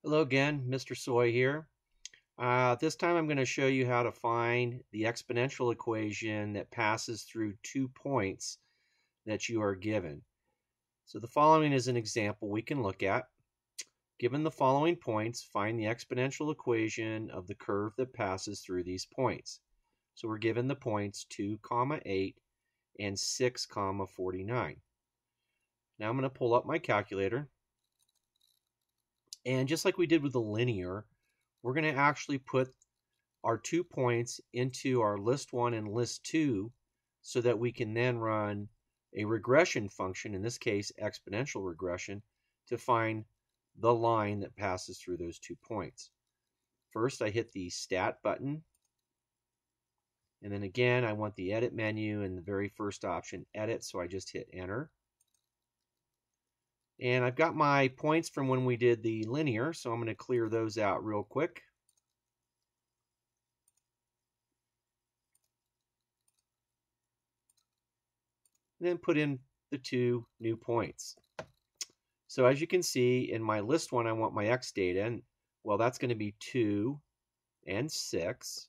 Hello again, Mr. Soy here. This time I'm going to show you how to find the exponential equation that passes through 2 points that you are given. So the following is an example we can look at. Given the following points, find the exponential equation of the curve that passes through these points. So we're given the points 2, 8 and 6, 49. Now I'm going to pull up my calculator. And just like we did with the linear, we're going to actually put our 2 points into our list 1 and list 2 so that we can then run a regression function, in this case exponential regression, to find the line that passes through those 2 points. First, I hit the Stat button, and then again I want the Edit menu, and the very first option, Edit, so I just hit Enter. And I've got my points from when we did the linear, so I'm going to clear those out real quick. And then put in the 2 new points. So as you can see, in my list 1, I want my x data, and well, that's going to be 2 and 6.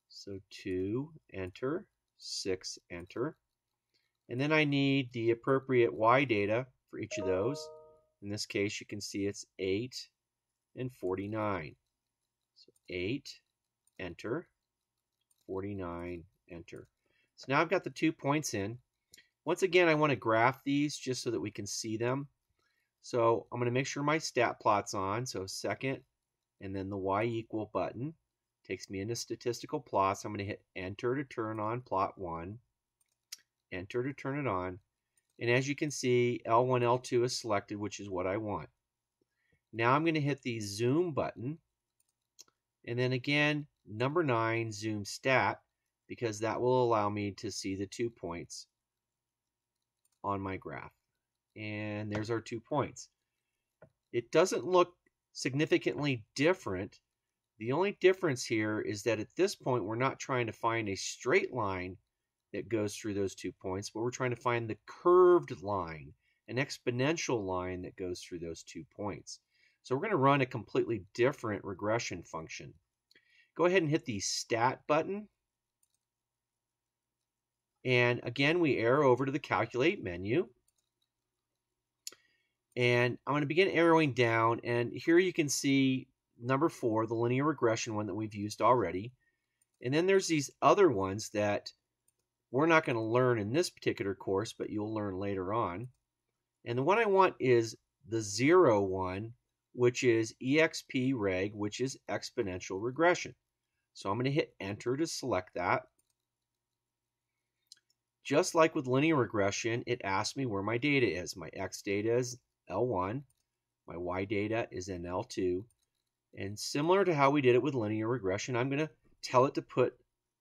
So 2, enter, 6, enter. And then I need the appropriate y data for each of those. In this case, you can see it's 8 and 49. So 8, enter, 49, enter. So now I've got the 2 points in. Once again, I want to graph these just so that we can see them. So I'm going to make sure my stat plot's on. So second, and then the y equal button takes me into statistical plots. I'm going to hit enter to turn on plot 1, enter to turn it on. And as you can see, L1, L2 is selected, which is what I want. Now I'm going to hit the zoom button. And then again, number 9, zoom stat, because that will allow me to see the 2 points on my graph. And there's our 2 points. It doesn't look significantly different. The only difference here is that at this point, we're not trying to find a straight line that goes through those 2 points, but we're trying to find the curved line, an exponential line that goes through those 2 points. So we're going to run a completely different regression function. Go ahead and hit the Stat button. And again, we arrow over to the Calculate menu. And I'm going to begin arrowing down. And here you can see number 4, the linear regression one that we've used already. And then there's these other ones that we're not going to learn in this particular course, but you'll learn later on. And the one I want is the 0 one, which is EXP-REG, which is exponential regression. So I'm going to hit enter to select that. Just like with linear regression, it asks me where my data is. My x data is L1, my y data is in L2. And similar to how we did it with linear regression, I'm going to tell it to put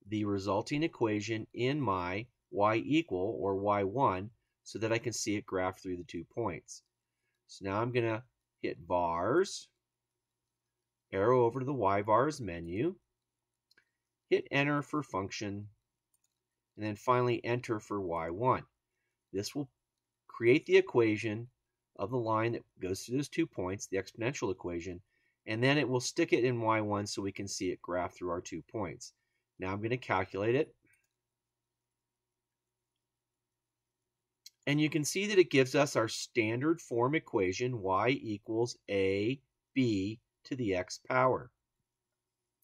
the resulting equation in my y equal, or y1, so that I can see it graph through the 2 points. So now I'm going to hit vars, arrow over to the y vars menu, hit enter for function, and then finally enter for y1. This will create the equation of the line that goes through those 2 points, the exponential equation, and then it will stick it in y1 so we can see it graph through our 2 points. Now I'm going to calculate it. And you can see that it gives us our standard form equation, y equals ab to the x power.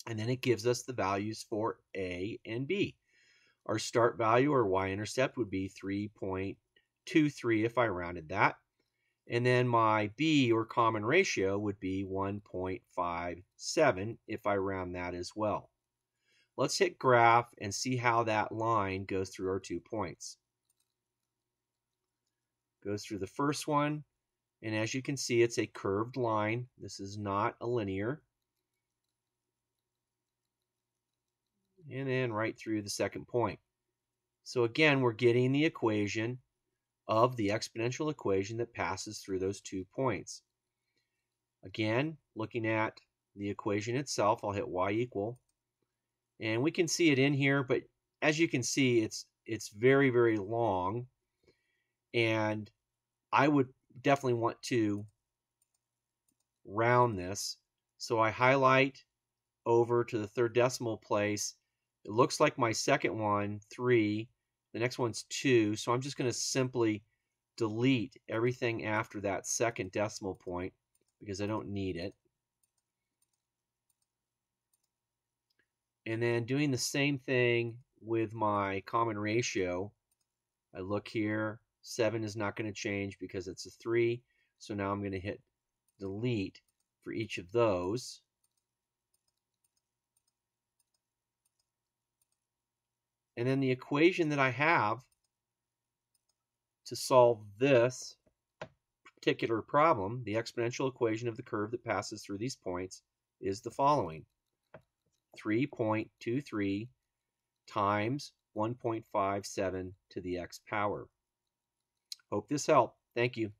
And then it gives us the values for a and b. Our start value, or y-intercept, would be 3.23 if I rounded that. And then my b, or common ratio, would be 1.57 if I round that as well. Let's hit graph and see how that line goes through our 2 points. Goes through the first one, and as you can see, it's a curved line. This is not a linear. And then right through the second point. So again, we're getting the equation of the exponential equation that passes through those 2 points. Again, looking at the equation itself, I'll hit y equal. And we can see it in here, but as you can see, it's very, very long. And I would definitely want to round this. So I highlight over to the third decimal place. It looks like my second one, 3. The next one's 2. So I'm just going to simply delete everything after that second decimal point because I don't need it. And then doing the same thing with my common ratio. I look here, 7 is not going to change because it's a 3. So now I'm going to hit delete for each of those. And then the equation that I have to solve this particular problem, the exponential equation of the curve that passes through these points, is the following. 3.23 times 1.57 to the x power. Hope this helped. Thank you.